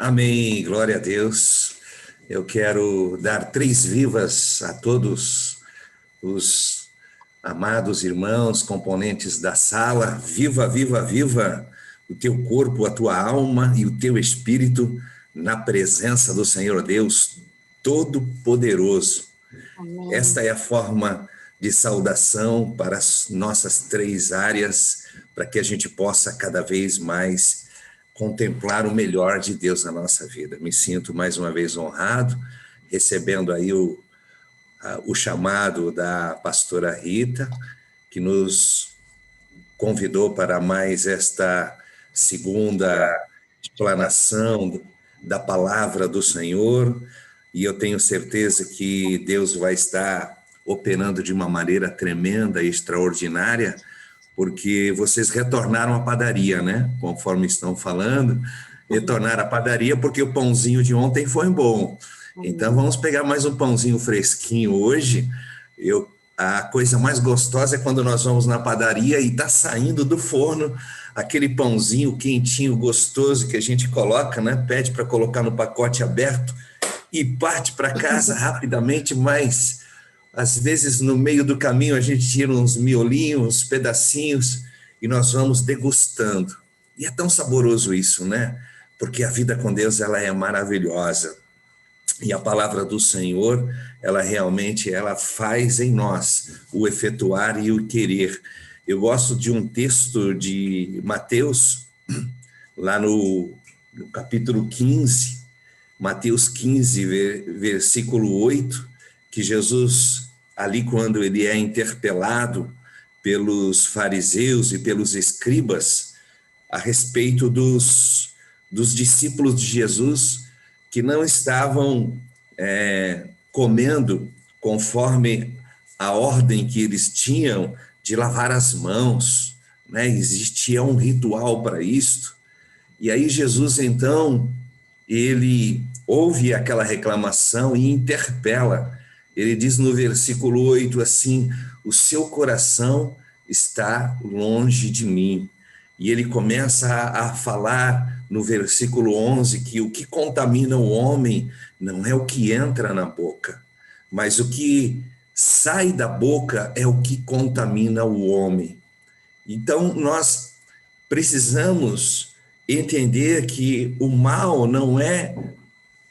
Amém, glória a Deus. Eu quero dar 3 vivas a todos os amados irmãos, componentes da sala. Viva, viva, viva o teu corpo, a tua alma e o teu espírito na presença do Senhor Deus Todo-Poderoso. Amém. Esta é a forma de saudação para as nossas 3 áreas, para que a gente possa cada vez mais contemplar o melhor de Deus na nossa vida. Me sinto mais uma vez honrado, recebendo aí o chamado da pastora Rita, que nos convidou para mais esta segunda explanação da palavra do Senhor, e eu tenho certeza que Deus vai estar operando de uma maneira tremenda e extraordinária, porque vocês retornaram à padaria, né? Conforme estão falando, retornaram à padaria porque o pãozinho de ontem foi bom. Então vamos pegar mais um pãozinho fresquinho hoje. A coisa mais gostosa é quando nós vamos na padaria e está saindo do forno aquele pãozinho quentinho, gostoso, que a gente coloca, né? Pede para colocar no pacote aberto e parte para casa rapidamente, mas às vezes no meio do caminho a gente tira uns miolinhos, uns pedacinhos e nós vamos degustando. E é tão saboroso isso, né? Porque a vida com Deus, ela é maravilhosa. E a palavra do Senhor, ela realmente faz em nós o efetuar e o querer. Eu gosto de um texto de Mateus, lá no capítulo 15, Mateus 15, versículo 8, que Jesus, ali quando ele é interpelado pelos fariseus e pelos escribas a respeito dos discípulos de Jesus que não estavam comendo conforme a ordem que eles tinham de lavar as mãos, né? Existia um ritual para isto. E aí Jesus, então, ele ouve aquela reclamação e interpela. Ele diz no versículo 8 assim: o seu coração está longe de mim. E ele começa a falar no versículo 11 que o que contamina o homem não é o que entra na boca, mas o que sai da boca é o que contamina o homem. Então nós precisamos entender que o mal não é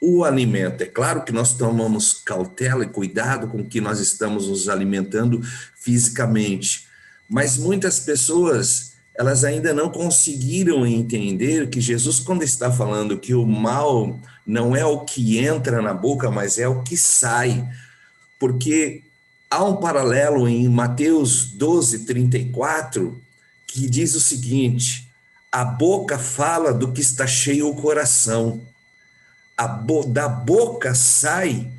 o alimento. É claro que nós tomamos cautela e cuidado com o que nós estamos nos alimentando fisicamente, mas muitas pessoas, elas ainda não conseguiram entender que Jesus, quando está falando que o mal não é o que entra na boca, mas é o que sai, porque há um paralelo em Mateus 12, 34, que diz o seguinte: a boca fala do que está cheio o coração. Da boca sai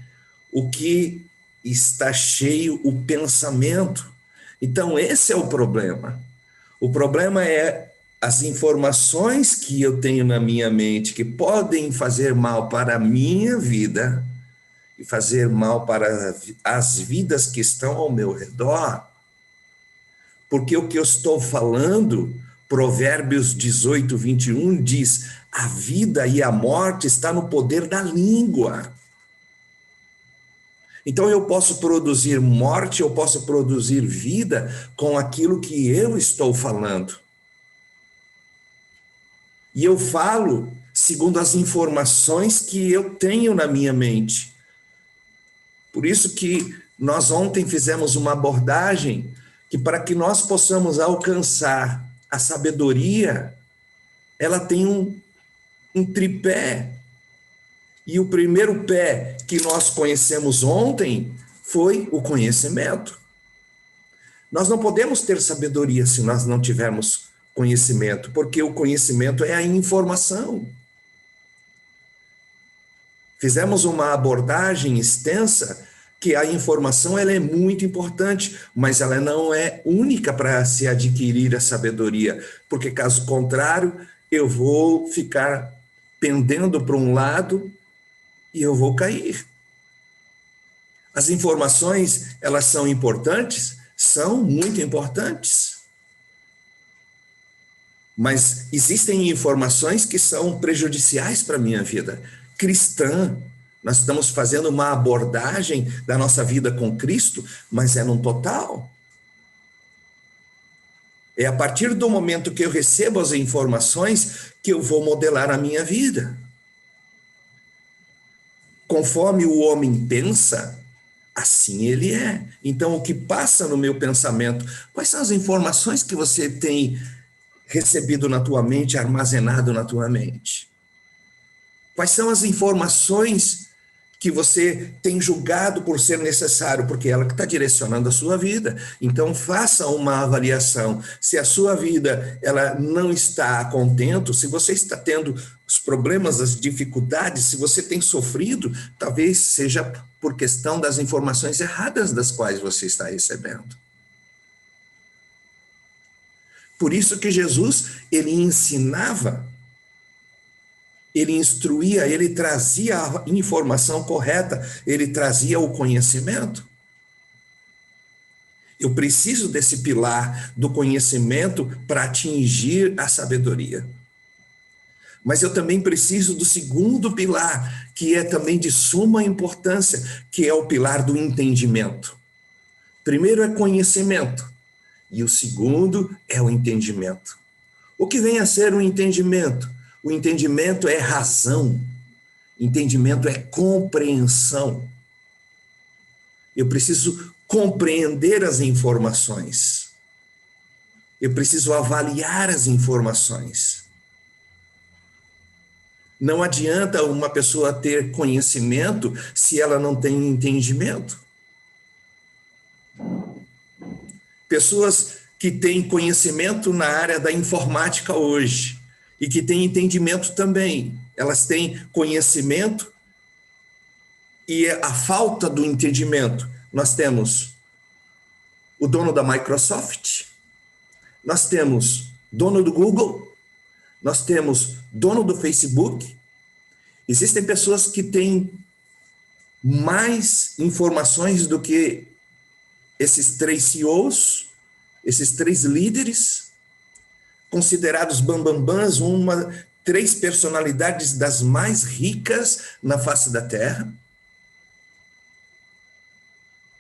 o que está cheio o pensamento. Então, esse é o problema. O problema é as informações que eu tenho na minha mente que podem fazer mal para a minha vida e fazer mal para as vidas que estão ao meu redor. Porque o que eu estou falando, Provérbios 18, 21, diz: a vida e a morte está no poder da língua. Então eu posso produzir morte, eu posso produzir vida com aquilo que eu estou falando. E eu falo segundo as informações que eu tenho na minha mente. Por isso que nós ontem fizemos uma abordagem que, para que nós possamos alcançar a sabedoria, ela tem um tripé. E o primeiro pé que nós conhecemos ontem foi o conhecimento. Nós não podemos ter sabedoria se nós não tivermos conhecimento, porque o conhecimento é a informação. Fizemos uma abordagem extensa que a informação, ela é muito importante, mas ela não é única para se adquirir a sabedoria, porque caso contrário, eu vou ficar pendendo para um lado e eu vou cair. As informações, elas são importantes? São muito importantes. Mas existem informações que são prejudiciais para a minha vida cristã. Nós estamos fazendo uma abordagem da nossa vida com Cristo, mas é num total. É a partir do momento que eu recebo as informações que eu vou modelar a minha vida. Conforme o homem pensa, assim ele é. Então, o que passa no meu pensamento? Quais são as informações que você tem recebido na tua mente, armazenado na tua mente? Quais são as informações que você tem julgado por ser necessário, porque ela que está direcionando a sua vida? Então, faça uma avaliação. Se a sua vida ela não está contente, se você está tendo os problemas, as dificuldades, se você tem sofrido, talvez seja por questão das informações erradas das quais você está recebendo. Por isso que Jesus, ele ensinava, ele instruía, ele trazia a informação correta, ele trazia o conhecimento. Eu preciso desse pilar do conhecimento para atingir a sabedoria. Mas eu também preciso do segundo pilar, que é também de suma importância, que é o pilar do entendimento. Primeiro é conhecimento, e o segundo é o entendimento. O que vem a ser o entendimento? O entendimento é razão, entendimento é compreensão. Eu preciso compreender as informações. Eu preciso avaliar as informações. Não adianta uma pessoa ter conhecimento se ela não tem entendimento. Pessoas que têm conhecimento na área da informática hoje e que têm entendimento também, elas têm conhecimento e a falta do entendimento. Nós temos o dono da Microsoft, nós temos dono do Google, nós temos dono do Facebook. Existem pessoas que têm mais informações do que esses 3 CEOs, esses 3 líderes, considerados bambambãs, 3 personalidades das mais ricas na face da Terra.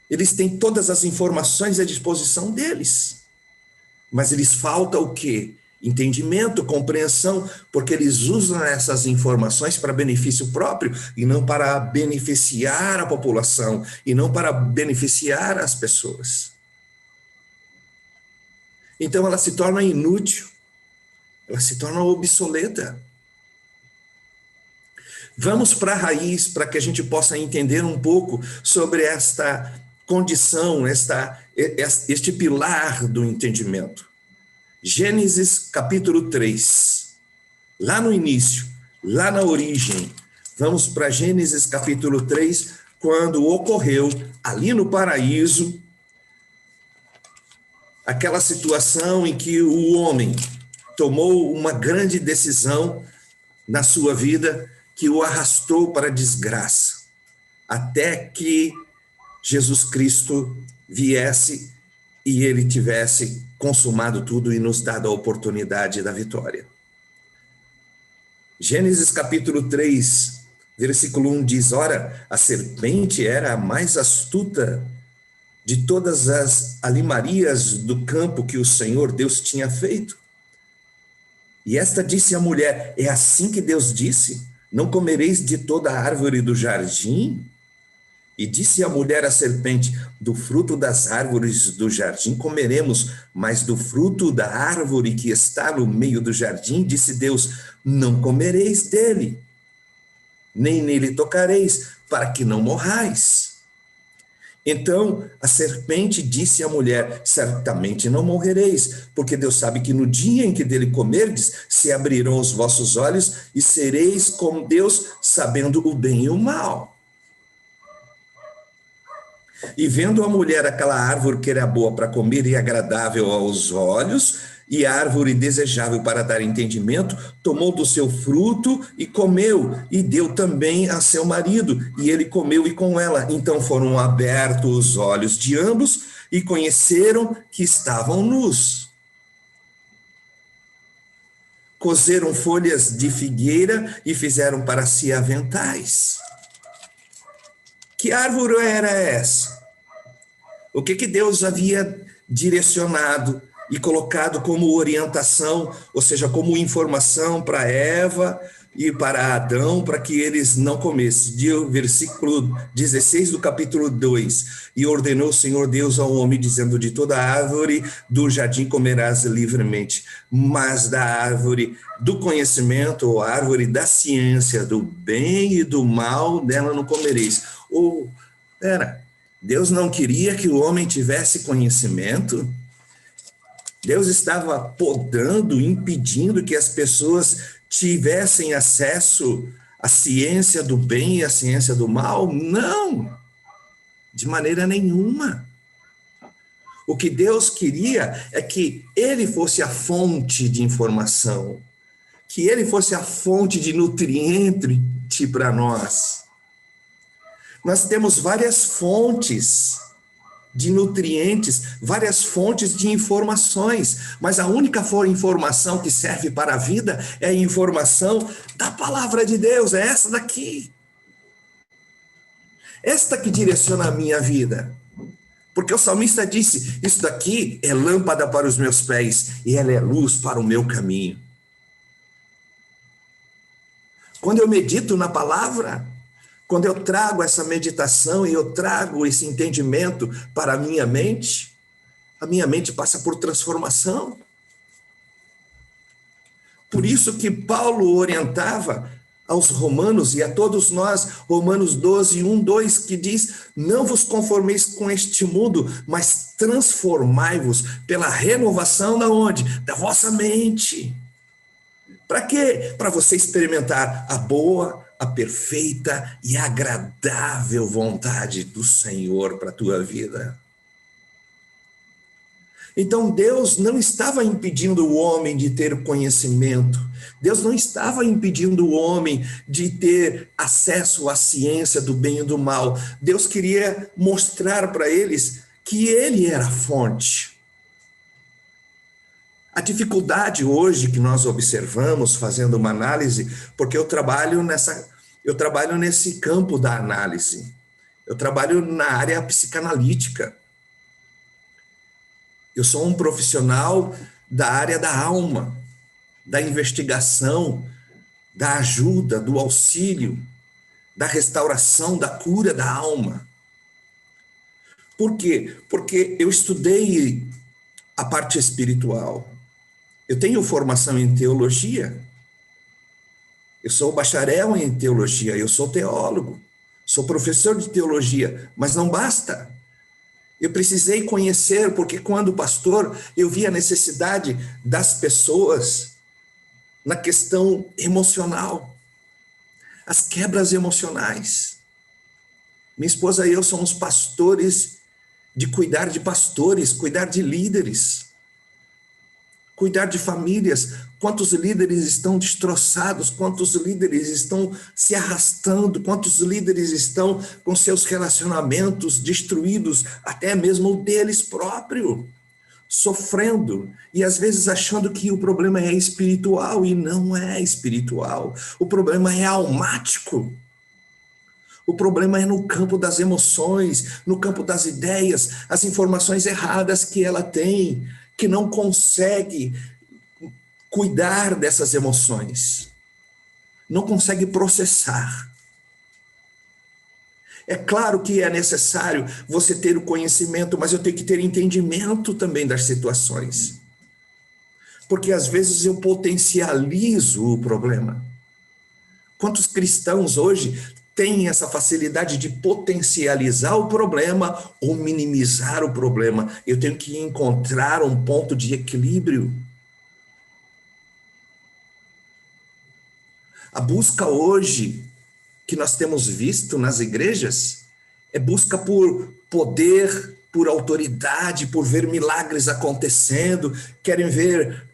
Eles têm todas as informações à disposição deles, mas eles falta o quê? Entendimento, compreensão, porque eles usam essas informações para benefício próprio e não para beneficiar a população, e não para beneficiar as pessoas. Então ela se torna inútil, ela se torna obsoleta. Vamos para a raiz, para que a gente possa entender um pouco sobre esta condição, este pilar do entendimento. Gênesis capítulo 3, lá no início, lá na origem. Vamos para Gênesis capítulo 3, quando ocorreu ali no paraíso aquela situação em que o homem tomou uma grande decisão na sua vida que o arrastou para a desgraça, até que Jesus Cristo viesse e ele tivesse consumado tudo e nos dado a oportunidade da vitória. Gênesis capítulo 3, versículo 1 diz: ora, a serpente era a mais astuta de todas as animarias do campo que o Senhor Deus tinha feito. E esta disse à mulher: é assim que Deus disse, não comereis de toda a árvore do jardim? E disse a mulher à serpente: do fruto das árvores do jardim comeremos, mas do fruto da árvore que está no meio do jardim, disse Deus, não comereis dele, nem nele tocareis, para que não morrais. Então a serpente disse à mulher: certamente não morrereis, porque Deus sabe que no dia em que dele comerdes, se abrirão os vossos olhos e sereis como Deus, sabendo o bem e o mal. E vendo a mulher aquela árvore que era boa para comer e agradável aos olhos, e árvore desejável para dar entendimento, tomou do seu fruto e comeu, e deu também a seu marido, e ele comeu e com ela. Então foram abertos os olhos de ambos, e conheceram que estavam nus. cozeram folhas de figueira e fizeram para si aventais. Que árvore era essa? O que Deus havia direcionado e colocado como orientação, ou seja, como informação para Eva e para Adão, para que eles não comessem? O versículo 16 do capítulo 2. E ordenou o Senhor Deus ao homem, dizendo: de toda árvore do jardim comerás livremente, mas da árvore do conhecimento, ou árvore da ciência, do bem e do mal, dela não comereis. Deus não queria que o homem tivesse conhecimento? Deus estava podando, impedindo que as pessoas tivessem acesso à ciência do bem e à ciência do mal? Não, de maneira nenhuma. O que Deus queria é que ele fosse a fonte de informação, que ele fosse a fonte de nutriente para nós. Nós temos várias fontes de nutrientes, várias fontes de informações, mas a única informação que serve para a vida é a informação da palavra de Deus, é essa daqui. Esta que direciona a minha vida. Porque o salmista disse: isso daqui é lâmpada para os meus pés e ela é luz para o meu caminho. Quando eu medito na palavra, quando eu trago essa meditação e eu trago esse entendimento para a minha mente passa por transformação. Por isso que Paulo orientava aos romanos e a todos nós, Romanos 12, 1, 2, que diz: não vos conformeis com este mundo, mas transformai-vos pela renovação da onde? Da vossa mente. Para quê? Para você experimentar a boa, a perfeita e agradável vontade do Senhor para a tua vida. Então Deus não estava impedindo o homem de ter conhecimento, Deus não estava impedindo o homem de ter acesso à ciência do bem e do mal. Deus queria mostrar para eles que ele era a fonte. A dificuldade hoje que nós observamos fazendo uma análise, porque eu trabalho nesse campo da análise, eu trabalho na área psicanalítica. Eu sou um profissional da área da alma, da investigação, da ajuda, do auxílio, da restauração, da cura da alma. Por quê? Porque eu estudei a parte espiritual. Eu tenho formação em teologia. Eu sou bacharel em teologia, eu sou teólogo, sou professor de teologia, mas não basta. Eu precisei conhecer, porque quando pastor, eu vi a necessidade das pessoas na questão emocional, as quebras emocionais. Minha esposa e eu somos pastores de cuidar de pastores, cuidar de líderes, cuidar de famílias. Quantos líderes estão destroçados, quantos líderes estão se arrastando, quantos líderes estão com seus relacionamentos destruídos, até mesmo o deles próprio, sofrendo, e às vezes achando que o problema é espiritual, e não é espiritual, o problema é almático. O problema é no campo das emoções, no campo das ideias, as informações erradas que ela tem, que não consegue cuidar dessas emoções, não consegue processar. É claro que é necessário você ter o conhecimento, mas eu tenho que ter entendimento também das situações. Porque às vezes eu potencializo o problema. Quantos cristãos hoje têm essa facilidade de potencializar o problema ou minimizar o problema? Eu tenho que encontrar um ponto de equilíbrio. A busca hoje que nós temos visto nas igrejas é busca por poder, por autoridade, por ver milagres acontecendo, querem ver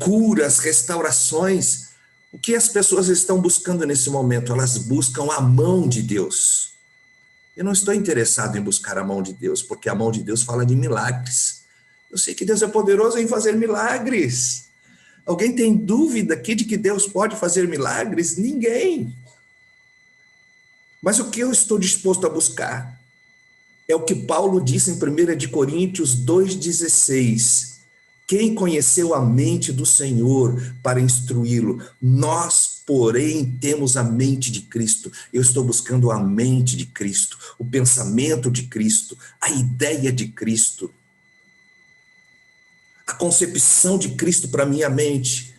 curas, restaurações. O que as pessoas estão buscando nesse momento? Elas buscam a mão de Deus. Eu não estou interessado em buscar a mão de Deus, porque a mão de Deus fala de milagres. Eu sei que Deus é poderoso em fazer milagres. Alguém tem dúvida aqui de que Deus pode fazer milagres? Ninguém. Mas o que eu estou disposto a buscar? É o que Paulo disse em 1 Coríntios 2,16. Quem conheceu a mente do Senhor para instruí-lo? Nós, porém, temos a mente de Cristo. Eu estou buscando a mente de Cristo, o pensamento de Cristo, a ideia de Cristo, a concepção de Cristo para a minha mente,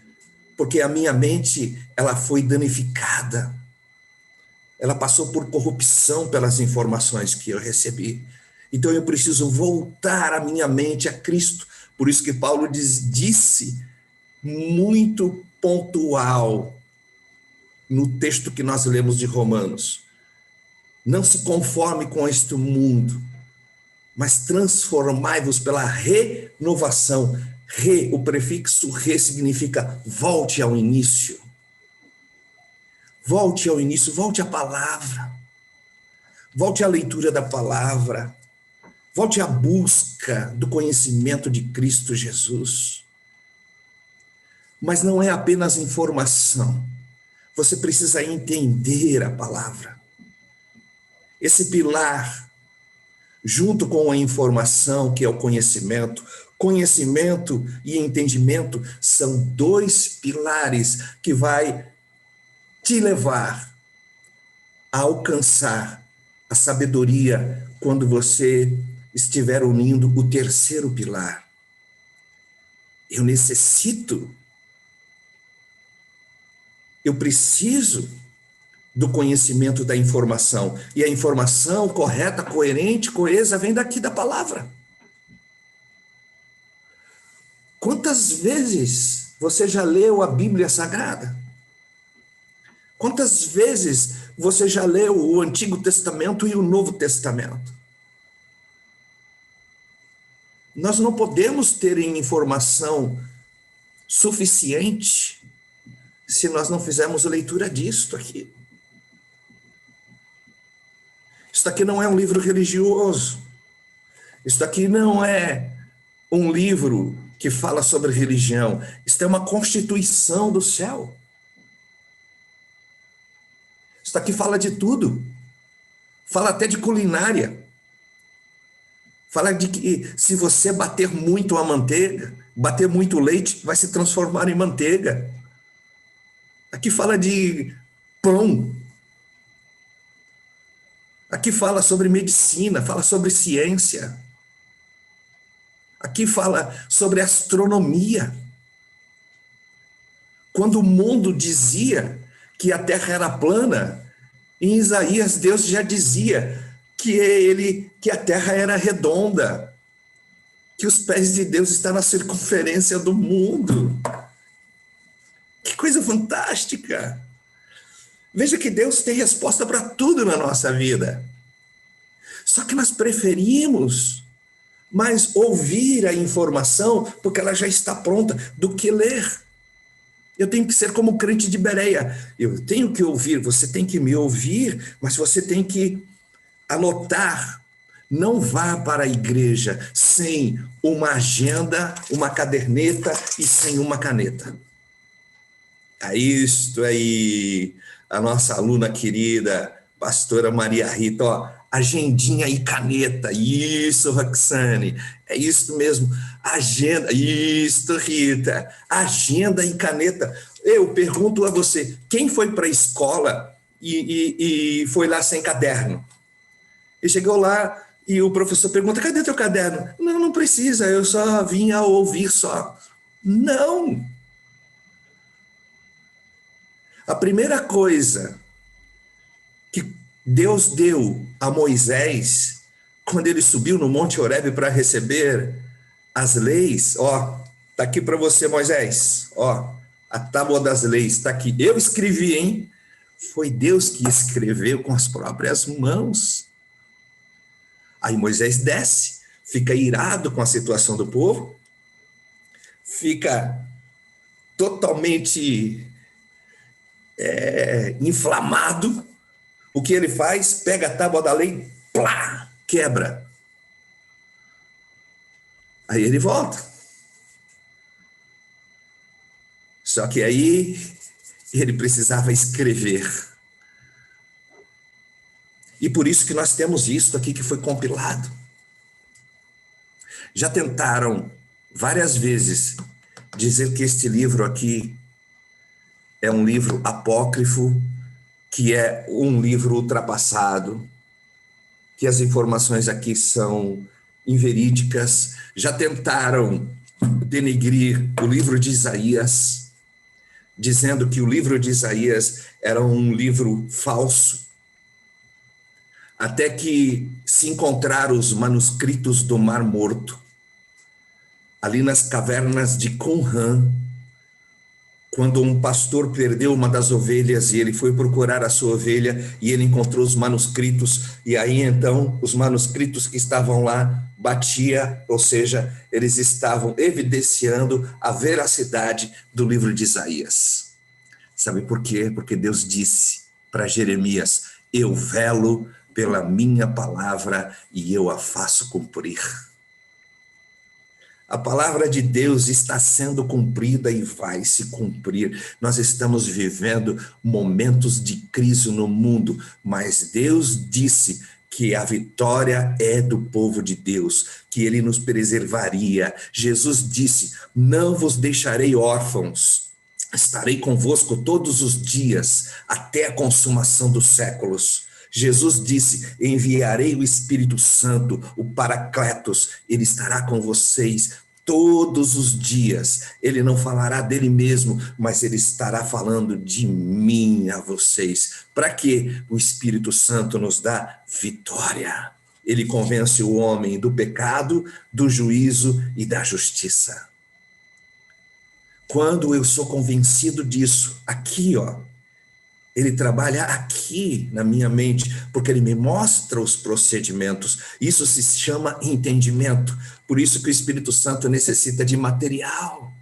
porque a minha mente, ela foi danificada. Ela passou por corrupção pelas informações que eu recebi. Então eu preciso voltar a minha mente a Cristo. Por isso que Paulo disse muito pontual no texto que nós lemos de Romanos: não se conforme com este mundo, mas transformai-vos pela renovação. O prefixo re significa volte ao início. Volte ao início, volte à palavra. Volte à leitura da palavra. Volte à busca do conhecimento de Cristo Jesus. Mas não é apenas informação. Você precisa entender a palavra. Esse pilar, junto com a informação, que é o conhecimento e entendimento, são dois pilares que vai te levar a alcançar a sabedoria quando você estiver unindo o terceiro pilar. Eu preciso do conhecimento da informação. E a informação correta, coerente, coesa, vem daqui da palavra. Quantas vezes você já leu a Bíblia Sagrada? Quantas vezes você já leu o Antigo Testamento e o Novo Testamento? Nós não podemos ter informação suficiente se nós não fizermos leitura disto aqui. Isso aqui não é um livro religioso. Isso aqui não é um livro que fala sobre religião. Isso é uma constituição do céu. Isso aqui fala de tudo. Fala até de culinária. Fala de que se você bater muito a manteiga, bater muito o leite, vai se transformar em manteiga. Aqui fala de pão. Aqui fala sobre medicina, fala sobre ciência. Aqui fala sobre astronomia. Quando o mundo dizia que a terra era plana, em Isaías Deus já dizia que a terra era redonda, que os pés de Deus estão na circunferência do mundo. Que coisa fantástica! Veja que Deus tem resposta para tudo na nossa vida. Só que nós preferimos mais ouvir a informação, porque ela já está pronta, do que ler. Eu tenho que ser como o crente de Bereia. Eu tenho que ouvir, você tem que me ouvir, mas você tem que anotar. Não vá para a igreja sem uma agenda, uma caderneta e sem uma caneta. É isto aí, a nossa aluna querida, pastora Maria Rita, ó, agendinha e caneta, isso, Roxane, é isso mesmo, agenda, isso, Rita, agenda e caneta. Eu pergunto a você, quem foi para a escola e foi lá sem caderno? E chegou lá e o professor pergunta, cadê teu caderno? Não, não precisa, eu só vim a ouvir só. Não! A primeira coisa que Deus deu a Moisés, quando ele subiu no Monte Horebe para receber as leis, ó, tá aqui para você, Moisés, ó, a tábua das leis, tá aqui. Eu escrevi, hein? Foi Deus que escreveu com as próprias mãos. Aí Moisés desce, fica irado com a situação do povo, fica totalmente inflamado. O que ele faz? Pega a tábua da lei, plá, quebra. Aí ele volta. Só que aí ele precisava escrever. E por isso que nós temos isso aqui que foi compilado. Já tentaram várias vezes dizer que este livro aqui é um livro apócrifo, que é um livro ultrapassado, que as informações aqui são inverídicas. Já tentaram denegrir o livro de Isaías, dizendo que o livro de Isaías era um livro falso, até que se encontraram os manuscritos do Mar Morto, ali nas cavernas de Qumran, quando um pastor perdeu uma das ovelhas e ele foi procurar a sua ovelha e ele encontrou os manuscritos, e aí então os manuscritos que estavam lá batia, ou seja, eles estavam evidenciando a veracidade do livro de Isaías. Sabe por quê? Porque Deus disse para Jeremias: eu velo pela minha palavra e eu a faço cumprir. A palavra de Deus está sendo cumprida e vai se cumprir. Nós estamos vivendo momentos de crise no mundo, mas Deus disse que a vitória é do povo de Deus, que ele nos preservaria. Jesus disse: não vos deixarei órfãos, estarei convosco todos os dias, até a consumação dos séculos. Jesus disse: enviarei o Espírito Santo, o Paracletos, ele estará com vocês todos os dias. Ele não falará dele mesmo, mas ele estará falando de mim a vocês. Para quê? O Espírito Santo nos dá vitória. Ele convence o homem do pecado, do juízo e da justiça. Quando eu sou convencido disso, aqui, ele trabalha aqui na minha mente, porque ele me mostra os procedimentos. Isso se chama entendimento. Por isso que o Espírito Santo necessita de material.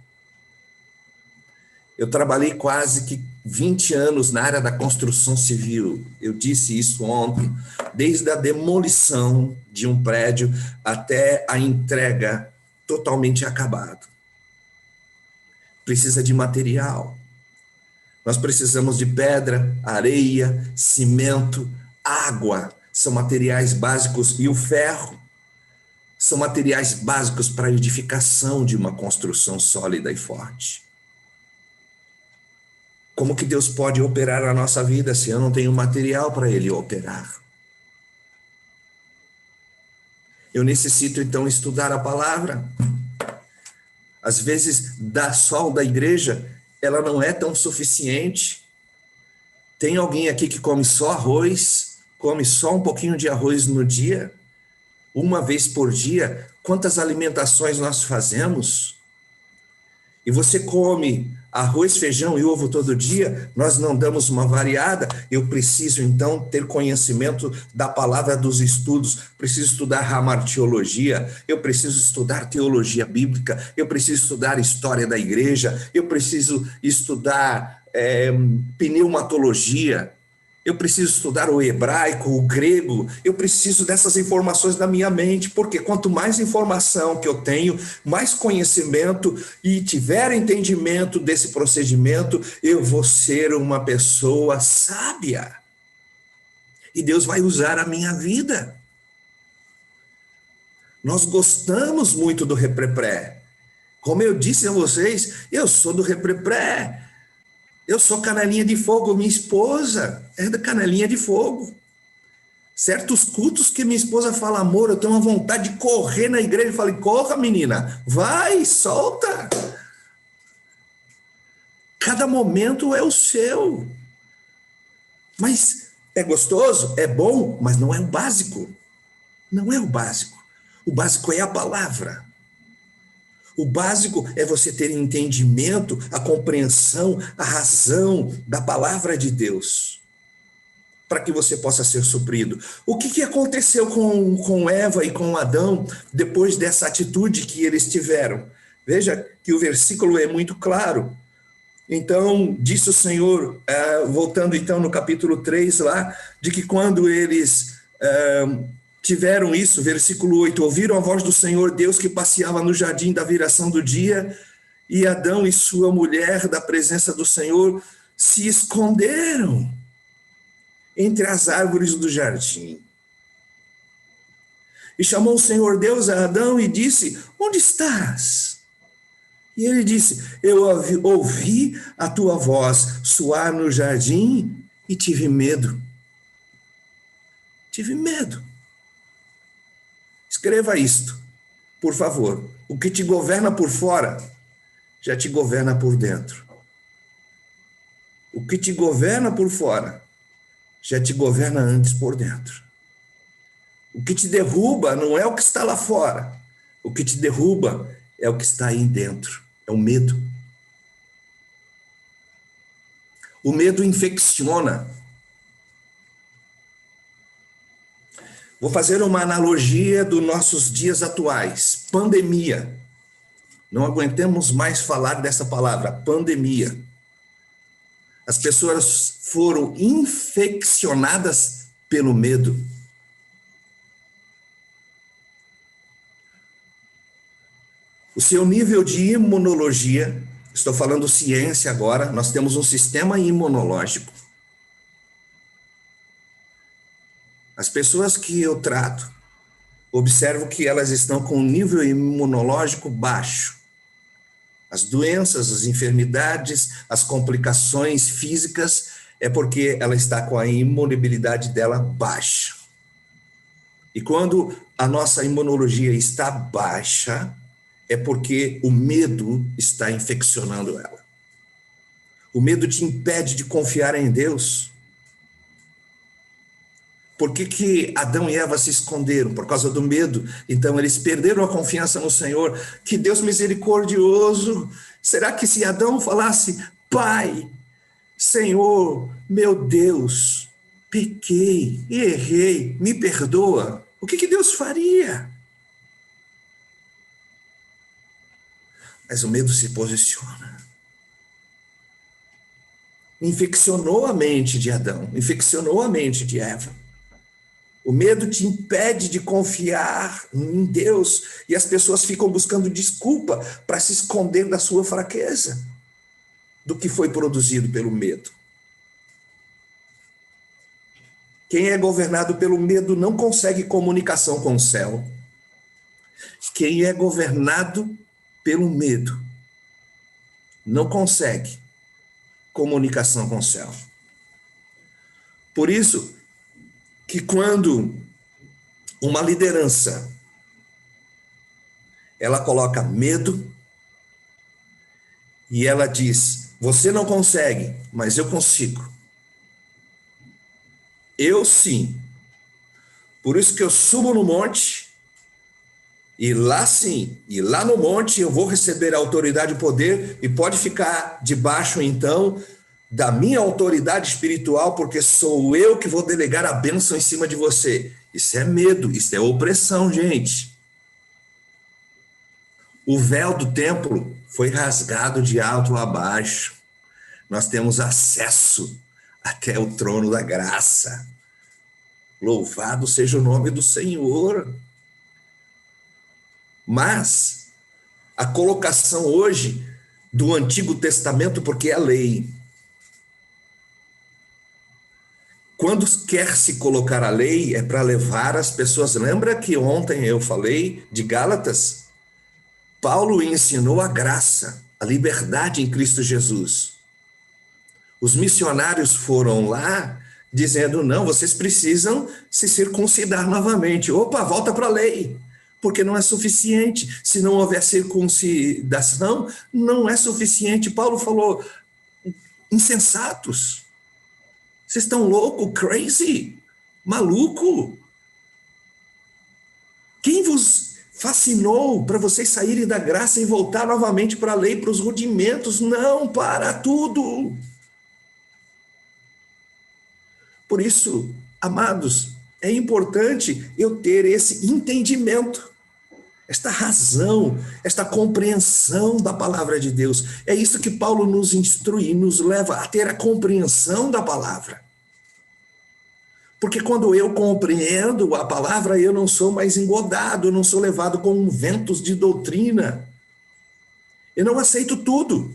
Eu trabalhei quase que 20 anos na área da construção civil. Eu disse isso ontem, desde a demolição de um prédio até a entrega totalmente acabado. Precisa de material. Nós precisamos de pedra, areia, cimento, água, são materiais básicos, e o ferro são materiais básicos para a edificação de uma construção sólida e forte. Como que Deus pode operar a nossa vida se eu não tenho material para ele operar? Eu necessito então estudar a palavra. Às vezes, dar sol da igreja, ela não é tão suficiente. Tem alguém aqui que come só arroz, come só um pouquinho de arroz no dia, uma vez por dia? Quantas alimentações nós fazemos? E você come arroz, feijão e ovo todo dia, nós não damos uma variada. Eu preciso então ter conhecimento da palavra, dos estudos, preciso estudar ramartiologia, eu preciso estudar teologia bíblica, eu preciso estudar história da igreja, eu preciso estudar pneumatologia, eu preciso estudar o hebraico, o grego, eu preciso dessas informações na minha mente, porque quanto mais informação que eu tenho, mais conhecimento e tiver entendimento desse procedimento, eu vou ser uma pessoa sábia. E Deus vai usar a minha vida. Nós gostamos muito do reprepré. Como eu disse a vocês, eu sou do reprepré. Eu sou canelinha de fogo, minha esposa é da canelinha de fogo. Certos cultos que minha esposa fala, amor, eu tenho uma vontade de correr na igreja. Eu falei, corra, menina, vai, solta. Cada momento é o seu. Mas é gostoso, é bom, mas não é o básico. Não é o básico. O básico é a palavra. O básico é você ter entendimento, a compreensão, a razão da palavra de Deus, para que você possa ser suprido. O que aconteceu com Eva e com Adão depois dessa atitude que eles tiveram? Veja que o versículo é muito claro. Então, disse o Senhor, voltando então no capítulo 3 lá, de que quando eles tiveram isso, versículo 8, ouviram a voz do Senhor Deus que passeava no jardim da viração do dia, E Adão e sua mulher, da presença do Senhor, se esconderam entre as árvores do jardim. E chamou o Senhor Deus a Adão e disse: onde estás? E ele disse: eu ouvi a tua voz soar no jardim e tive medo. Tive medo. Escreva isto, por favor. O que te governa por fora, já te governa por dentro. O que te governa por fora, já te governa antes por dentro. O que te derruba não é o que está lá fora. O que te derruba é o que está aí dentro. É o medo. O medo infecciona. Vou fazer uma analogia dos nossos dias atuais. Pandemia. Não aguentamos mais falar dessa palavra, pandemia. As pessoas foram infeccionadas pelo medo. O seu nível de imunologia, estou falando ciência agora, nós temos um sistema imunológico. As pessoas que eu trato, observo que elas estão com um nível imunológico baixo. As doenças, as enfermidades, as complicações físicas, é porque ela está com a imunidade dela baixa. E quando a nossa imunologia está baixa, é porque o medo está infeccionando ela. O medo te impede de confiar em Deus. Por que Adão e Eva se esconderam? Por causa do medo. Então eles perderam a confiança no Senhor. Que Deus misericordioso. Será que se Adão falasse: Pai, Senhor, meu Deus, pequei, errei, me perdoa, o que Deus faria? Mas o medo se posiciona. Infeccionou a mente de Adão, infeccionou a mente de Eva. O medo te impede de confiar em Deus e as pessoas ficam buscando desculpa para se esconder da sua fraqueza, do que foi produzido pelo medo. Quem é governado pelo medo não consegue comunicação com o céu. Quem é governado pelo medo não consegue comunicação com o céu. Por isso que quando uma liderança ela coloca medo e ela diz: você não consegue, mas eu consigo. Eu sim. Por isso que eu subo no monte e lá sim, e lá no monte eu vou receber a autoridade e poder e pode ficar debaixo então da minha autoridade espiritual, porque sou eu que vou delegar a bênção em cima de você. Isso é medo, isso é opressão, gente. O véu do templo foi rasgado de alto a baixo. Nós temos acesso até o trono da graça. Louvado seja o nome do Senhor. Mas a colocação hoje do Antigo Testamento, porque é lei. Quando quer se colocar a lei, é para levar as pessoas. Lembra que ontem eu falei de Gálatas? Paulo ensinou a graça, a liberdade em Cristo Jesus. Os missionários foram lá dizendo: não, vocês precisam se circuncidar novamente. Opa, volta para a lei, porque não é suficiente. Se não houver circuncidação, não é suficiente. Paulo falou: insensatos. Vocês estão loucos, crazy, maluco? Quem vos fascinou para vocês saírem da graça e voltar novamente para a lei, para os rudimentos? Não, para tudo. Por isso, amados, é importante eu ter esse entendimento, esta razão, esta compreensão da palavra de Deus. É isso que Paulo nos instrui, nos leva a ter a compreensão da palavra. Porque quando eu compreendo a palavra, eu não sou mais engodado, eu não sou levado com ventos de doutrina. Eu não aceito tudo.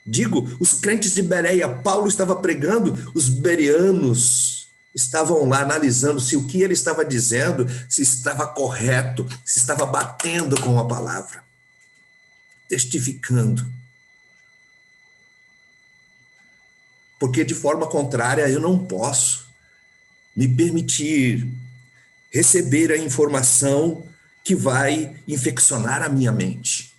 Digo, os crentes de Bereia, Paulo estava pregando, os bereanos estavam lá analisando se o que ele estava dizendo, se estava correto, se estava batendo com a palavra, testificando. Porque de forma contrária eu não posso me permitir receber a informação que vai infeccionar a minha mente,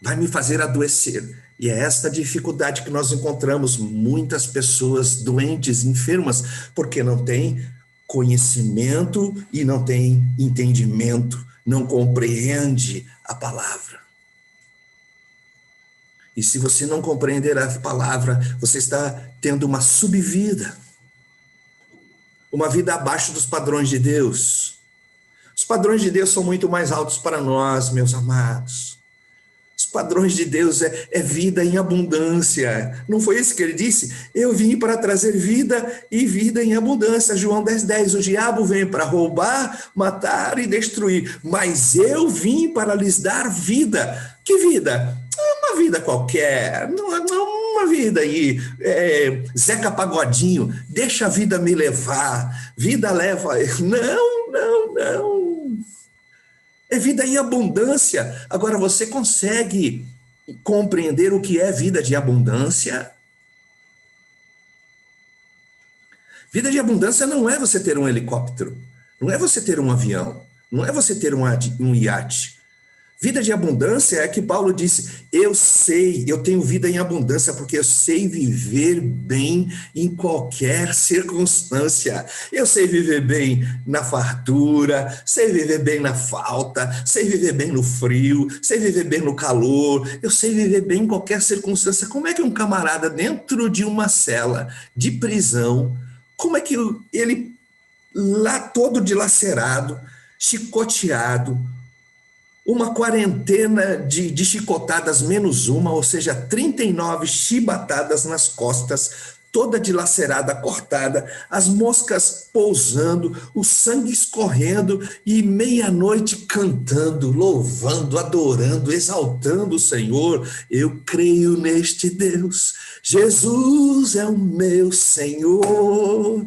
vai me fazer adoecer. E é esta dificuldade que nós encontramos, muitas pessoas doentes, enfermas, porque não têm conhecimento e não têm entendimento, não compreende a palavra. E se você não compreender a palavra, você está tendo uma subvida, uma vida abaixo dos padrões de Deus. Os padrões de Deus são muito mais altos para nós, meus amados. Os padrões de Deus é vida em abundância. Não foi isso que ele disse? Eu vim para trazer vida e vida em abundância. João 10:10. O diabo vem para roubar, matar e destruir. Mas eu vim para lhes dar vida. Que vida? Uma vida qualquer. Não uma vida aí. Zeca Pagodinho. Deixa a vida me levar. Vida leva. Não. É vida em abundância. Agora, você consegue compreender o que é vida de abundância? Vida de abundância não é você ter um helicóptero, não é você ter um avião, não é você ter um iate. Vida de abundância é que Paulo disse, eu tenho vida em abundância porque eu sei viver bem em qualquer circunstância. Eu sei viver bem na fartura, sei viver bem na falta, sei viver bem no frio, sei viver bem no calor, eu sei viver bem em qualquer circunstância. Como é que um camarada dentro de uma cela de prisão, como é que ele lá todo dilacerado, chicoteado, uma quarentena de chicotadas menos uma, ou seja, 39 chibatadas nas costas, toda dilacerada, cortada, as moscas pousando, o sangue escorrendo e meia-noite cantando, louvando, adorando, exaltando o Senhor. Eu creio neste Deus, Jesus é o meu Senhor.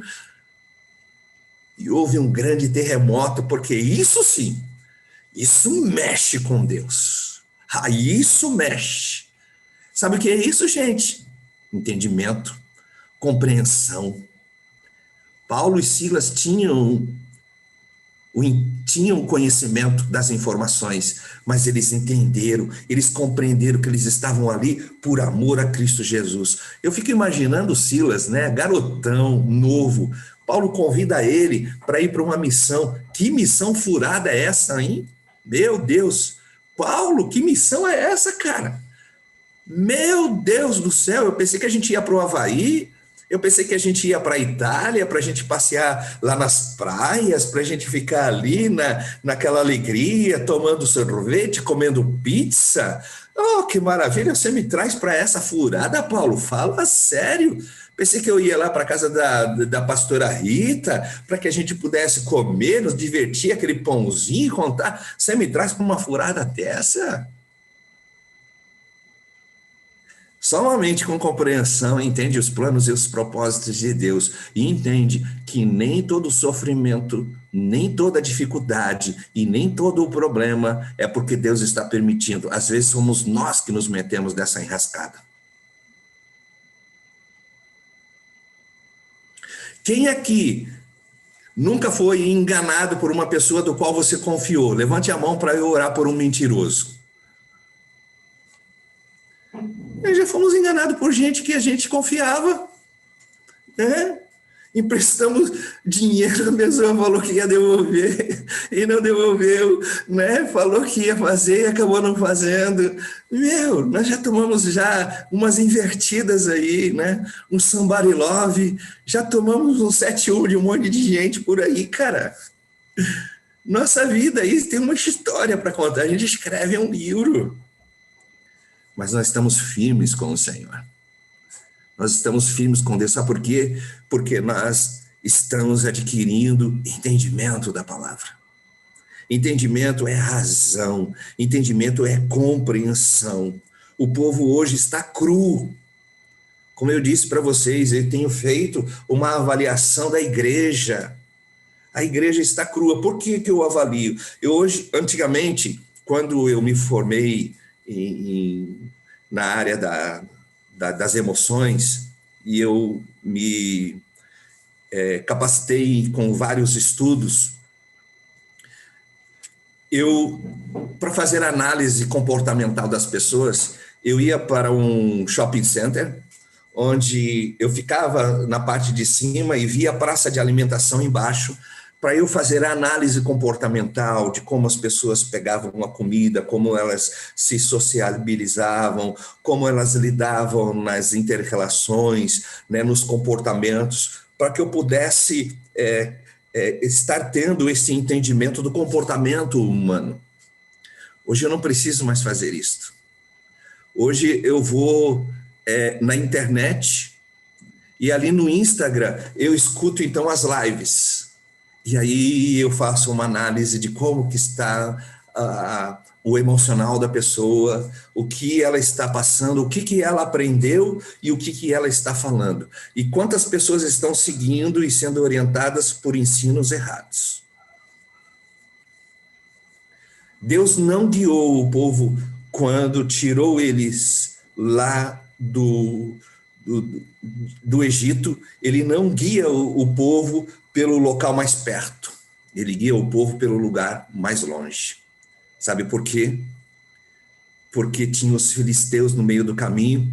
E houve um grande terremoto, porque isso sim, isso mexe com Deus. Isso mexe. Sabe o que é isso, gente? Entendimento, compreensão. Paulo e Silas tinham conhecimento das informações, mas eles entenderam, eles compreenderam que eles estavam ali por amor a Cristo Jesus. Eu fico imaginando Silas, né, garotão, novo. Paulo convida ele para ir para uma missão. Que missão furada é essa, hein? Meu Deus, Paulo, que missão é essa, cara? Meu Deus do céu, eu pensei que a gente ia para o Havaí, eu pensei que a gente ia para a Itália, para a gente passear lá nas praias, para a gente ficar ali naquela alegria, tomando sorvete, comendo pizza. Oh, que maravilha, você me traz para essa furada, Paulo, fala sério. Pensei que eu ia lá para a casa da pastora Rita, para que a gente pudesse comer, nos divertir, aquele pãozinho, contar. Você me traz para uma furada dessa? Só uma mente com compreensão entende os planos e os propósitos de Deus e entende que nem todo sofrimento, nem toda dificuldade e nem todo o problema é porque Deus está permitindo. Às vezes somos nós que nos metemos nessa enrascada. Quem aqui nunca foi enganado por uma pessoa do qual você confiou? Levante a mão para eu orar por um mentiroso. Nós já fomos enganados por gente que a gente confiava, né? Emprestamos dinheiro, a pessoa falou que ia devolver e não devolveu, né? Falou que ia fazer e acabou não fazendo. Nós já tomamos já umas invertidas aí, né? Um somebody love, já tomamos um 7-1 de um monte de gente por aí, cara. Nossa vida aí tem uma história para contar, a gente escreve um livro. Mas nós estamos firmes com o Senhor. Nós estamos firmes com Deus. Sabe por quê? Porque nós estamos adquirindo entendimento da palavra. Entendimento é razão, entendimento é compreensão. O povo hoje está cru. Como eu disse para vocês, eu tenho feito uma avaliação da igreja. A igreja está crua. Por que que eu avalio? Antigamente, quando eu me formei na área das emoções, e eu me capacitei com vários estudos, para fazer análise comportamental das pessoas, eu ia para um shopping center, onde eu ficava na parte de cima e via a praça de alimentação embaixo, para eu fazer a análise comportamental de como as pessoas pegavam a comida, como elas se sociabilizavam, como elas lidavam nas inter-relações, né, nos comportamentos, para que eu pudesse estar tendo esse entendimento do comportamento humano. Hoje eu não preciso mais fazer isso. Hoje eu vou na internet e ali no Instagram eu escuto então as lives. E aí eu faço uma análise de como que está o emocional da pessoa, o que ela está passando, o que ela aprendeu e o que ela está falando. E quantas pessoas estão seguindo e sendo orientadas por ensinos errados. Deus não guiou o povo quando tirou eles lá do Egito. Ele não guia o povo pelo local mais perto. Ele guia o povo pelo lugar mais longe. Sabe por quê? Porque tinha os filisteus no meio do caminho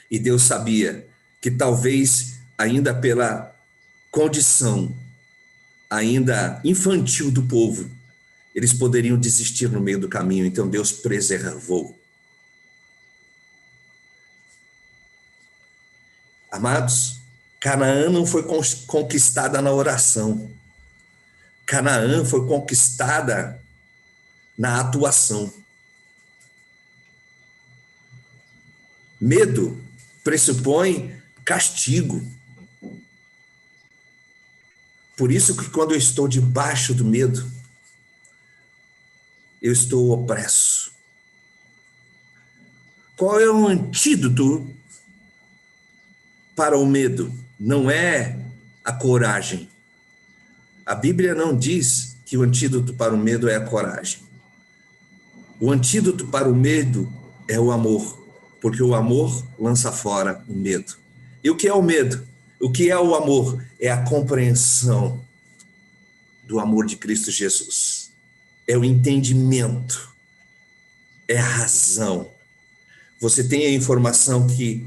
e Deus sabia que talvez ainda pela condição ainda infantil do povo, eles poderiam desistir no meio do caminho, então Deus preservou. Amados, Canaã não foi conquistada na oração. Canaã foi conquistada na atuação. Medo pressupõe castigo. Por isso que quando eu estou debaixo do medo, eu estou opresso. Qual é o antídoto para o medo? Não é a coragem. A Bíblia não diz que o antídoto para o medo é a coragem. O antídoto para o medo é o amor, porque o amor lança fora o medo. E o que é o medo? O que é o amor? É a compreensão do amor de Cristo Jesus. É o entendimento, é a razão. Você tem a informação que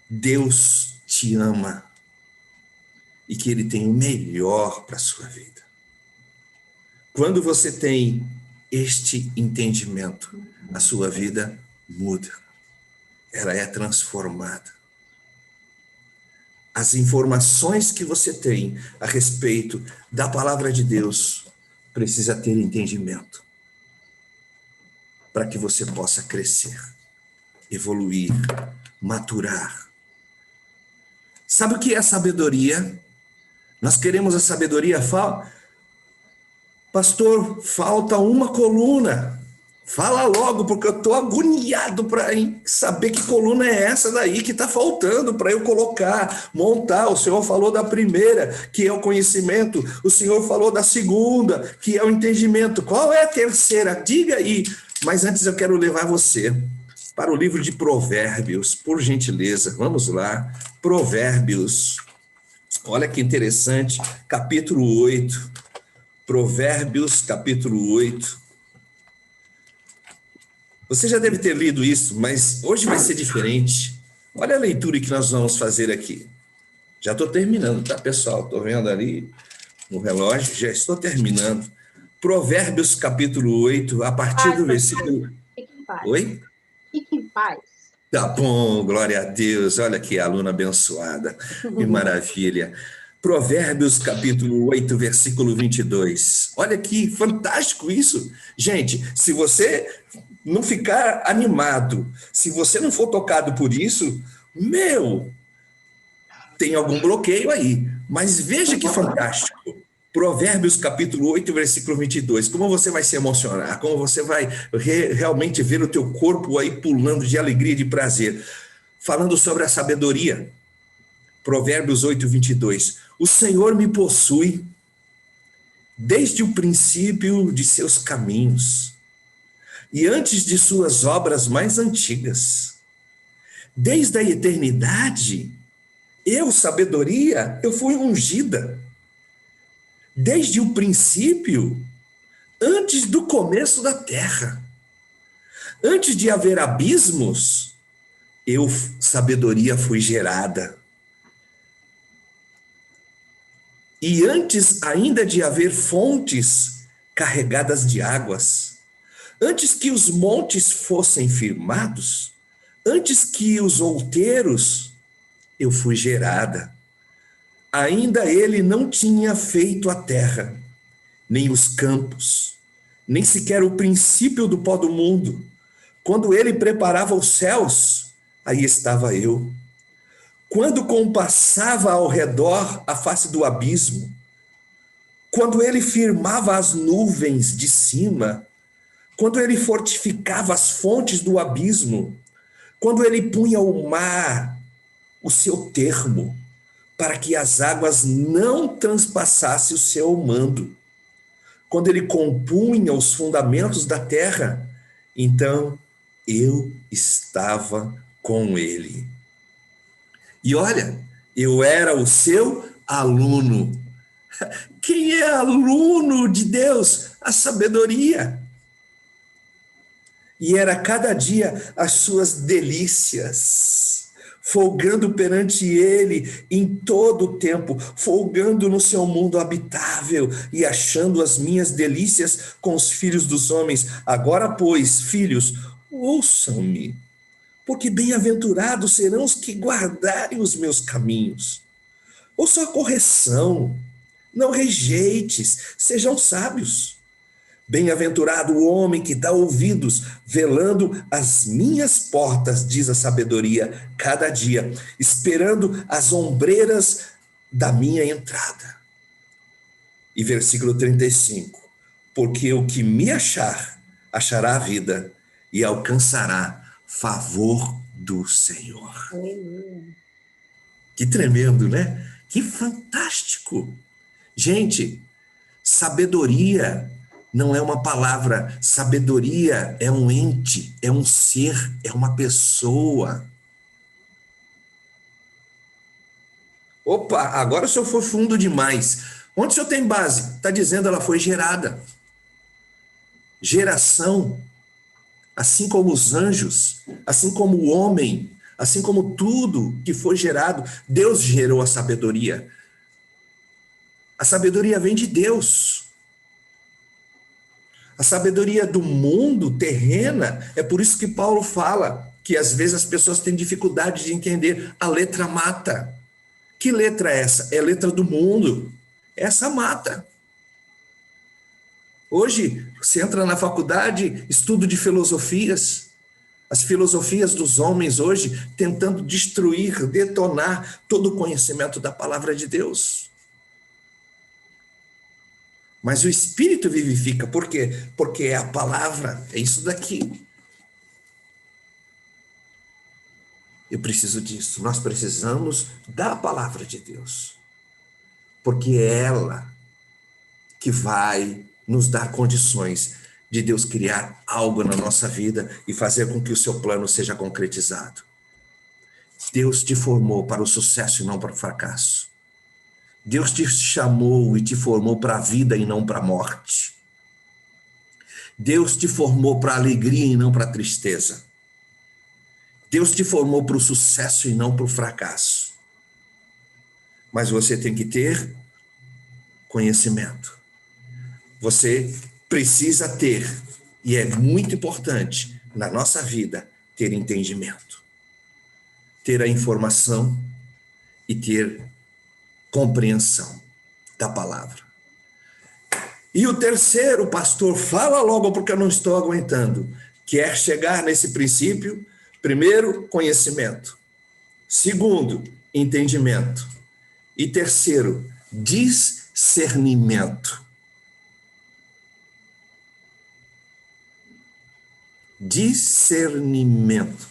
Deus te ama e que Ele tem o melhor para a sua vida. Quando você tem este entendimento, a sua vida muda. Ela é transformada. As informações que você tem a respeito da palavra de Deus precisa ter entendimento para que você possa crescer, evoluir, maturar. Sabe o que é sabedoria? Nós queremos a sabedoria. Pastor, falta uma coluna. Fala logo, porque eu estou agoniado para saber que coluna é essa daí que está faltando para eu colocar, montar. O Senhor falou da primeira, que é o conhecimento. O Senhor falou da segunda, que é o entendimento. Qual é a terceira? Diga aí. Mas antes eu quero levar você para o livro de Provérbios, por gentileza. Vamos lá. Provérbios. Olha que interessante. Capítulo 8. Provérbios, capítulo 8. Você já deve ter lido isso, mas hoje vai ser diferente. Olha a leitura que nós vamos fazer aqui. Já estou terminando, tá, pessoal? Estou vendo ali no relógio, já estou terminando. Provérbios, capítulo 8, a partir do versículo... Fique em paz. Oi? Fique em paz. Tá bom, glória a Deus. Olha que aluna abençoada. Que maravilha. Provérbios, capítulo 8, versículo 22. Olha que fantástico isso. Gente, se você não ficar animado, se você não for tocado por isso, tem algum bloqueio aí. Mas veja que fantástico. Provérbios capítulo 8, versículo 22. Como você vai se emocionar, como você vai realmente ver o teu corpo aí pulando de alegria e de prazer. Falando sobre a sabedoria. Provérbios 8, 22. O Senhor me possui desde o princípio de seus caminhos e antes de suas obras mais antigas. Desde a eternidade, eu, sabedoria, eu fui ungida. Desde o princípio, antes do começo da terra. Antes de haver abismos, eu, sabedoria, fui gerada. E antes ainda de haver fontes carregadas de águas, antes que os montes fossem firmados, antes que os outeiros, eu fui gerada. Ainda ele não tinha feito a terra, nem os campos, nem sequer o princípio do pó do mundo. Quando ele preparava os céus, aí estava eu. Quando compassava ao redor a face do abismo, quando ele firmava as nuvens de cima, quando ele fortificava as fontes do abismo, quando ele punha ao mar o seu termo, para que as águas não transpassassem o seu mando, quando ele compunha os fundamentos da terra, então eu estava com ele. E olha, eu era o seu aluno. Quem é aluno de Deus? A sabedoria. E era cada dia as suas delícias, folgando perante ele em todo o tempo, folgando no seu mundo habitável e achando as minhas delícias com os filhos dos homens. Agora, pois, filhos, ouçam-me, porque bem-aventurados serão os que guardarem os meus caminhos. Ouçam a correção, não rejeites, sejam sábios. Bem-aventurado o homem que dá ouvidos, velando as minhas portas, diz a sabedoria, cada dia, esperando as ombreiras da minha entrada. E versículo 35, porque o que me achar, achará a vida e alcançará favor do Senhor. Aleluia. Que tremendo, né? Que fantástico. Gente, sabedoria não é uma palavra, sabedoria é um ente, é um ser, é uma pessoa. Opa, agora o senhor foi fundo demais. Onde o senhor tem base? Está dizendo ela foi gerada. Geração, assim como os anjos, assim como o homem, assim como tudo que foi gerado, Deus gerou a sabedoria. A sabedoria vem de Deus. A sabedoria do mundo terrena, é por isso que Paulo fala que às vezes as pessoas têm dificuldade de entender. A letra mata. Que letra é essa? É a letra do mundo. Essa mata. Hoje, você entra na faculdade, estudo de filosofias, as filosofias dos homens hoje tentando destruir, detonar todo o conhecimento da palavra de Deus. Mas o Espírito vivifica, por quê? Porque é a palavra, é isso daqui. Eu preciso disso, nós precisamos da palavra de Deus. Porque é ela que vai nos dar condições de Deus criar algo na nossa vida e fazer com que o seu plano seja concretizado. Deus te formou para o sucesso e não para o fracasso. Deus te chamou e te formou para a vida e não para a morte. Deus te formou para a alegria e não para a tristeza. Deus te formou para o sucesso e não para o fracasso. Mas você tem que ter conhecimento. Você precisa ter, e é muito importante na nossa vida, ter entendimento. Ter a informação e ter compreensão da palavra. E o terceiro, pastor, fala logo porque eu não estou aguentando, que é chegar nesse princípio. Primeiro, conhecimento. Segundo, entendimento. E terceiro, discernimento. discernimento. Discernimento.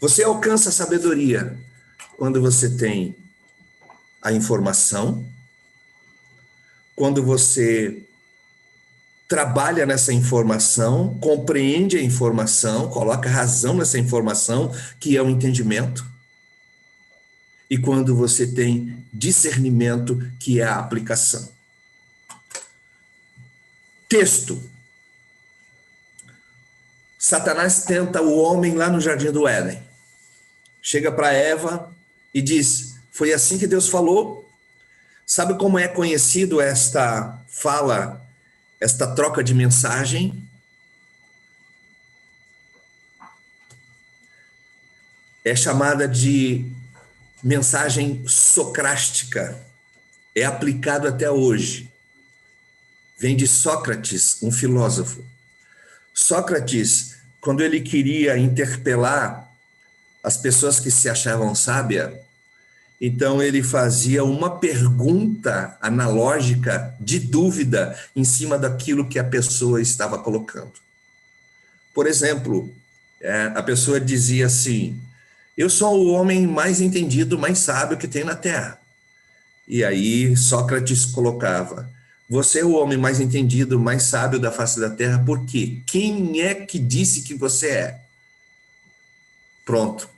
Você alcança a sabedoria quando você tem a informação, quando você trabalha nessa informação, compreende a informação, coloca razão nessa informação, que é o entendimento, e quando você tem discernimento, que é a aplicação. Texto. Satanás tenta o homem lá no Jardim do Éden. Chega para Eva e diz: foi assim que Deus falou? Sabe como é conhecido esta fala, esta troca de mensagem? É chamada de mensagem socrástica. É aplicado até hoje. Vem de Sócrates, um filósofo. Sócrates, quando ele queria interpelar as pessoas que se achavam sábias, então ele fazia uma pergunta analógica de dúvida em cima daquilo que a pessoa estava colocando. Por exemplo, a pessoa dizia assim: eu sou o homem mais entendido, mais sábio que tem na Terra. E aí Sócrates colocava: você é o homem mais entendido, mais sábio da face da Terra, por quê? Quem é que disse que você é? Pronto.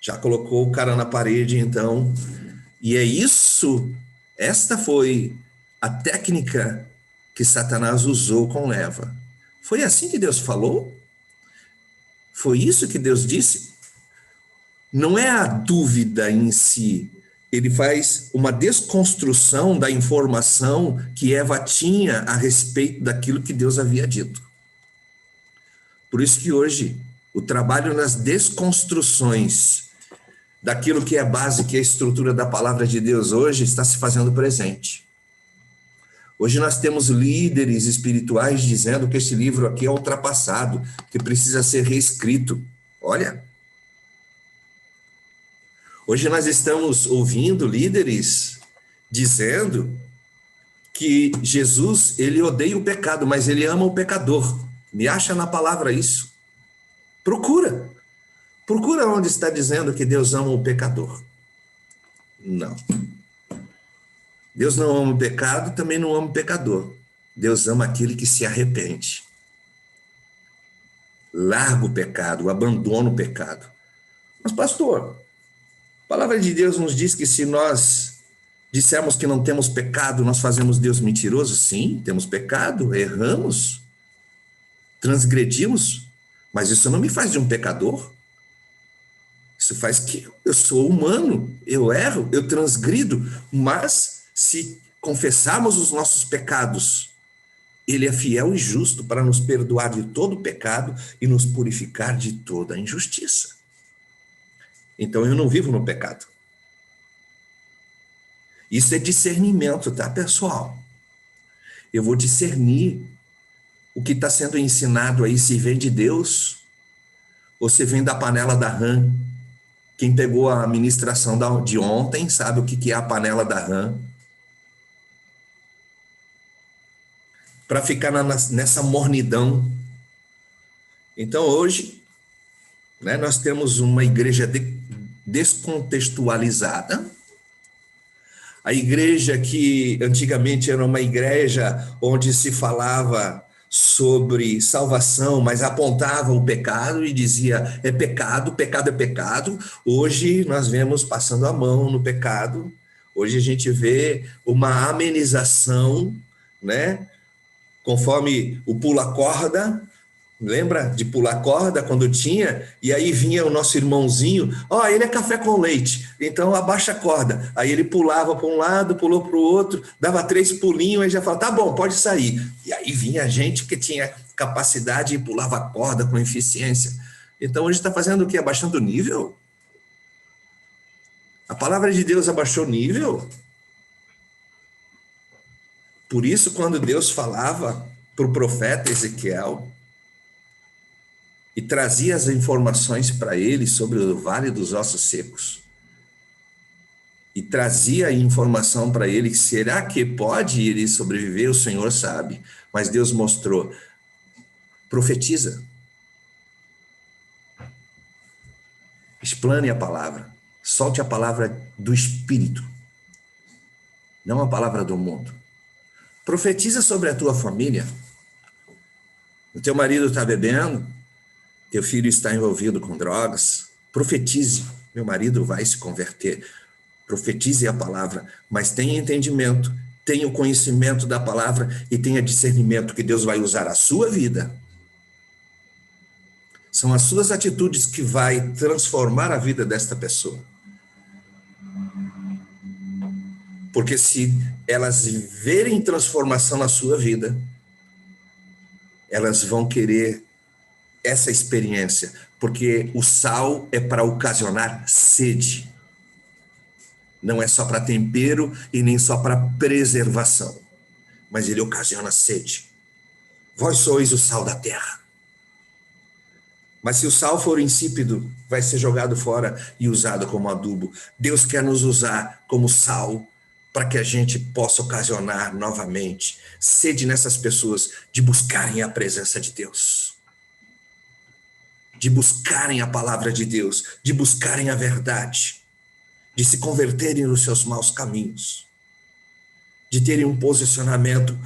Já colocou o cara na parede, então. E é isso, esta foi a técnica que Satanás usou com Eva. Foi assim que Deus falou? Foi isso que Deus disse? Não é a dúvida em si. Ele faz uma desconstrução da informação que Eva tinha a respeito daquilo que Deus havia dito. Por isso que hoje o trabalho nas desconstruções daquilo que é a base, que é a estrutura da palavra de Deus hoje, está se fazendo presente. Hoje nós temos líderes espirituais dizendo que esse livro aqui é ultrapassado, que precisa ser reescrito. Olha, hoje nós estamos ouvindo líderes dizendo que Jesus, ele odeia o pecado, mas ele ama o pecador. Me acha na palavra isso. Procura onde está dizendo que Deus ama o pecador. Não. Deus não ama o pecado, também não ama o pecador. Deus ama aquele que se arrepende. Larga o pecado, abandona o pecado. Mas, pastor, a palavra de Deus nos diz que se nós dissermos que não temos pecado, nós fazemos Deus mentiroso? Sim, temos pecado, erramos, transgredimos, mas isso não me faz de um pecador. Isso faz que eu sou humano, eu erro, eu transgrido, mas se confessarmos os nossos pecados, Ele é fiel e justo para nos perdoar de todo pecado e nos purificar de toda injustiça. Então eu não vivo no pecado. Isso é discernimento, tá, pessoal? Eu vou discernir o que está sendo ensinado aí, se vem de Deus ou se vem da panela da rã. Quem pegou a ministração de ontem sabe o que é a panela da rã. Para ficar nessa mornidão. Então hoje, né, nós temos uma igreja descontextualizada. A igreja que antigamente era uma igreja onde se falava sobre salvação, mas apontava o pecado e dizia: é pecado, pecado é pecado. Hoje nós vemos passando a mão no pecado. Hoje a gente vê uma amenização, né? Conforme o pula-corda, lembra de pular corda quando tinha? E aí vinha o nosso irmãozinho, ele é café com leite, então abaixa a corda. Aí ele pulava para um lado, pulou para o outro, dava 3 pulinhos, aí já falava: tá bom, pode sair. E aí vinha gente que tinha capacidade e pulava a corda com eficiência. Então hoje está fazendo o quê? Abaixando o nível? A palavra de Deus abaixou o nível? Por isso, quando Deus falava para o profeta Ezequiel e trazia as informações para ele sobre o vale dos ossos secos, e trazia informação para ele, será que pode ele sobreviver? O Senhor sabe, mas Deus mostrou, profetiza, explane a palavra, solte a palavra do Espírito, não a palavra do mundo. Profetiza sobre a tua família. O teu marido está bebendo, teu filho está envolvido com drogas, profetize, meu marido vai se converter. Profetize a palavra, mas tenha entendimento, tenha o conhecimento da palavra e tenha discernimento que Deus vai usar a sua vida. São as suas atitudes que vai transformar a vida desta pessoa. Porque se elas verem transformação na sua vida, elas vão querer essa experiência, porque o sal é para ocasionar sede. Não é só para tempero e nem só para preservação, mas ele ocasiona sede. Vós sois o sal da terra. Mas se o sal for insípido, vai ser jogado fora e usado como adubo. Deus quer nos usar como sal para que a gente possa ocasionar novamente sede nessas pessoas de buscarem a presença de Deus, de buscarem a palavra de Deus, de buscarem a verdade, de se converterem nos seus maus caminhos, de terem um posicionamento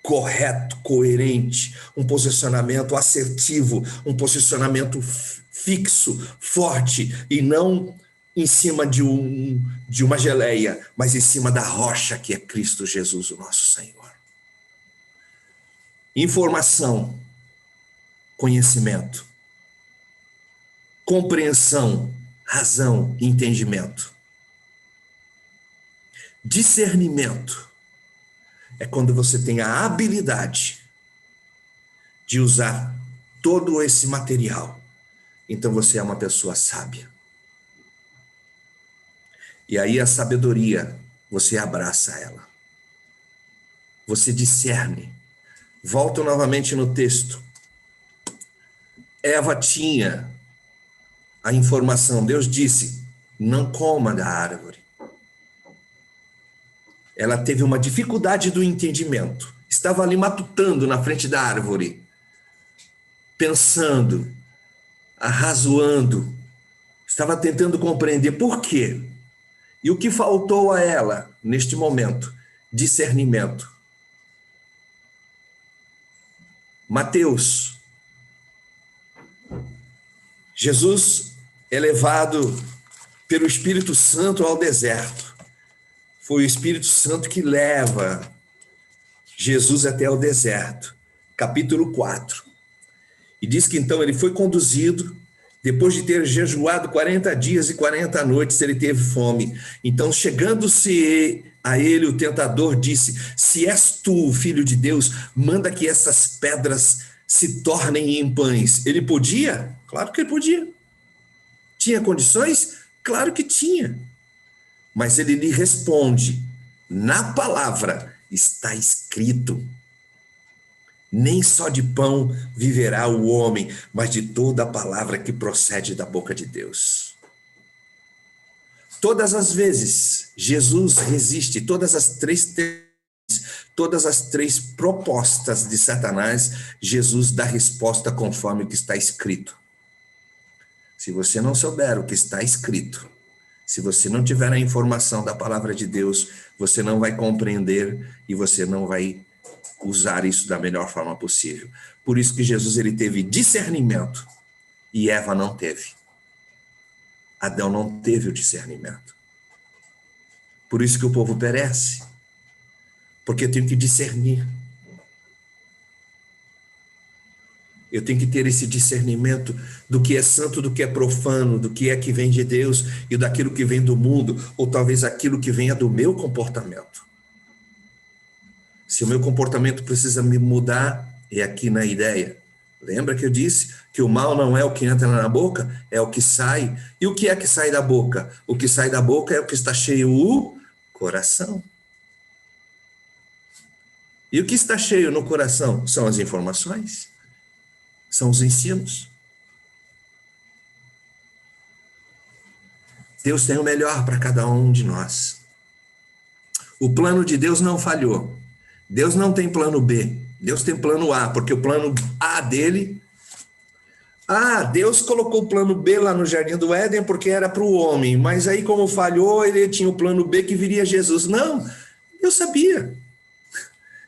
correto, coerente, um posicionamento assertivo, um posicionamento fixo, forte, e não em cima de uma geleia, mas em cima da rocha que é Cristo Jesus, o nosso Senhor. Informação, conhecimento, compreensão, razão e entendimento. Discernimento é quando você tem a habilidade de usar todo esse material. Então você é uma pessoa sábia. E aí a sabedoria, você abraça ela. Você discerne. Volto novamente no texto. Eva tinha a informação. Deus disse, não coma da árvore. Ela teve uma dificuldade do entendimento. Estava ali matutando na frente da árvore, pensando, arrazoando, estava tentando compreender por quê. E o que faltou a ela neste momento? Discernimento. Mateus. Jesus é levado pelo Espírito Santo ao deserto. Foi o Espírito Santo que leva Jesus até o deserto. Capítulo 4. E diz que então ele foi conduzido, depois de ter jejuado 40 dias e 40 noites, ele teve fome. Então, chegando-se a ele, o tentador disse, se és tu, filho de Deus, manda que essas pedras se tornem em pães. Ele podia? Claro que ele podia. Tinha condições? Claro que tinha. Mas ele lhe responde, na palavra está escrito, nem só de pão viverá o homem, mas de toda a palavra que procede da boca de Deus. Todas as vezes, Jesus resiste, todas as três propostas de Satanás, Jesus dá resposta conforme o que está escrito. Se você não souber o que está escrito, se você não tiver a informação da palavra de Deus, você não vai compreender e você não vai usar isso da melhor forma possível. Por isso que Jesus ele teve discernimento e Eva não teve. Adão não teve o discernimento. Por isso que o povo perece. Porque eu tenho que discernir. Eu tenho que ter esse discernimento do que é santo, do que é profano, do que é que vem de Deus e daquilo que vem do mundo, ou talvez aquilo que venha do meu comportamento. Se o meu comportamento precisa me mudar, é aqui na ideia. Lembra que eu disse que o mal não é o que entra na boca, é o que sai. E o que é que sai da boca? O que sai da boca é o que está cheio, o coração. E o que está cheio no coração? São as informações. São os ensinos. Deus tem o melhor para cada um de nós. O plano de Deus não falhou. Deus não tem plano B. Deus tem plano A, porque o plano A dele... Deus colocou o plano B lá no Jardim do Éden porque era para o homem, mas aí como falhou, ele tinha o plano B que viria Jesus. Não, Deus sabia.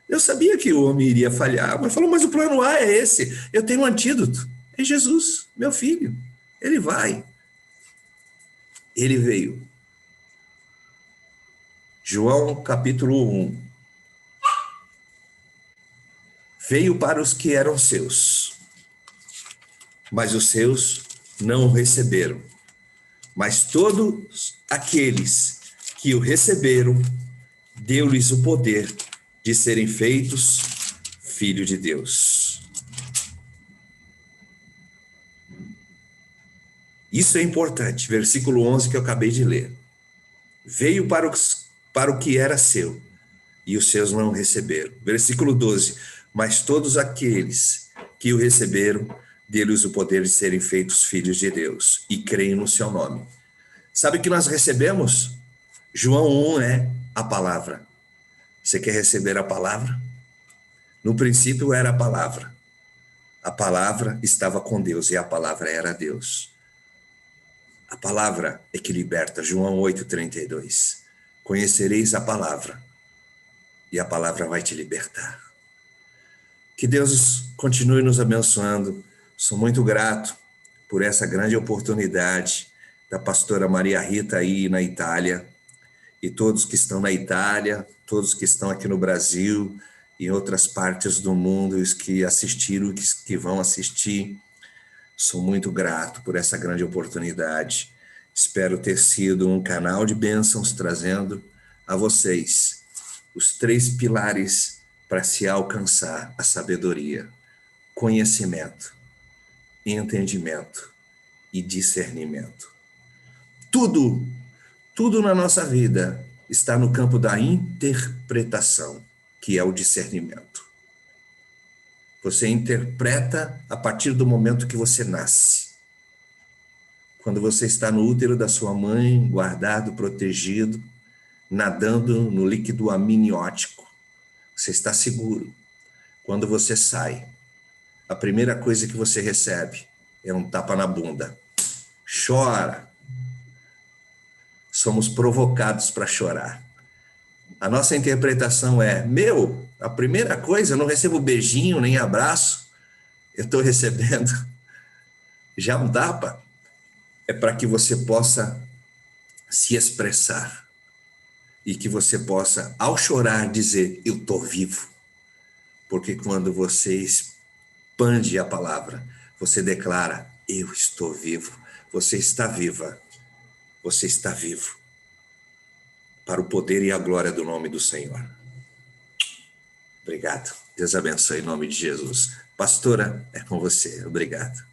Deus sabia que o homem iria falhar, mas falou, mas o plano A é esse. Eu tenho um antídoto. É Jesus, meu filho. Ele vai. Ele veio. João capítulo 1. Veio para os que eram seus, mas os seus não o receberam. Mas todos aqueles que o receberam, deu-lhes o poder de serem feitos filhos de Deus. Isso é importante, versículo 11 que eu acabei de ler. Veio para o que era seu, e os seus não o receberam. Versículo 12. Mas todos aqueles que o receberam, deu-lhes o poder de serem feitos filhos de Deus, e creem no seu nome. Sabe o que nós recebemos? João 1 é a palavra. Você quer receber a palavra? No princípio era a palavra. A palavra estava com Deus, e a palavra era Deus. A palavra é que liberta, João 8,32. Conhecereis a palavra, e a palavra vai te libertar. Que Deus continue nos abençoando. Sou muito grato por essa grande oportunidade da pastora Maria Rita aí na Itália, e todos que estão na Itália, todos que estão aqui no Brasil, em outras partes do mundo, os que assistiram, que vão assistir. Sou muito grato por essa grande oportunidade. Espero ter sido um canal de bênçãos, trazendo a vocês os 3 pilares para se alcançar a sabedoria: conhecimento, entendimento e discernimento. Tudo na nossa vida está no campo da interpretação, que é o discernimento. Você interpreta a partir do momento que você nasce. Quando você está no útero da sua mãe, guardado, protegido, nadando no líquido amniótico, você está seguro. Quando você sai, a primeira coisa que você recebe é um tapa na bunda. Chora. Somos provocados para chorar. A nossa interpretação é, a primeira coisa, eu não recebo beijinho nem abraço, eu estou recebendo já um tapa. É para que você possa se expressar e que você possa, ao chorar, dizer, eu estou vivo. Porque quando você expande a palavra, você declara, eu estou vivo. Você está viva. Você está vivo. Para o poder e a glória do nome do Senhor. Obrigado. Deus abençoe em nome de Jesus. Pastora, é com você. Obrigado.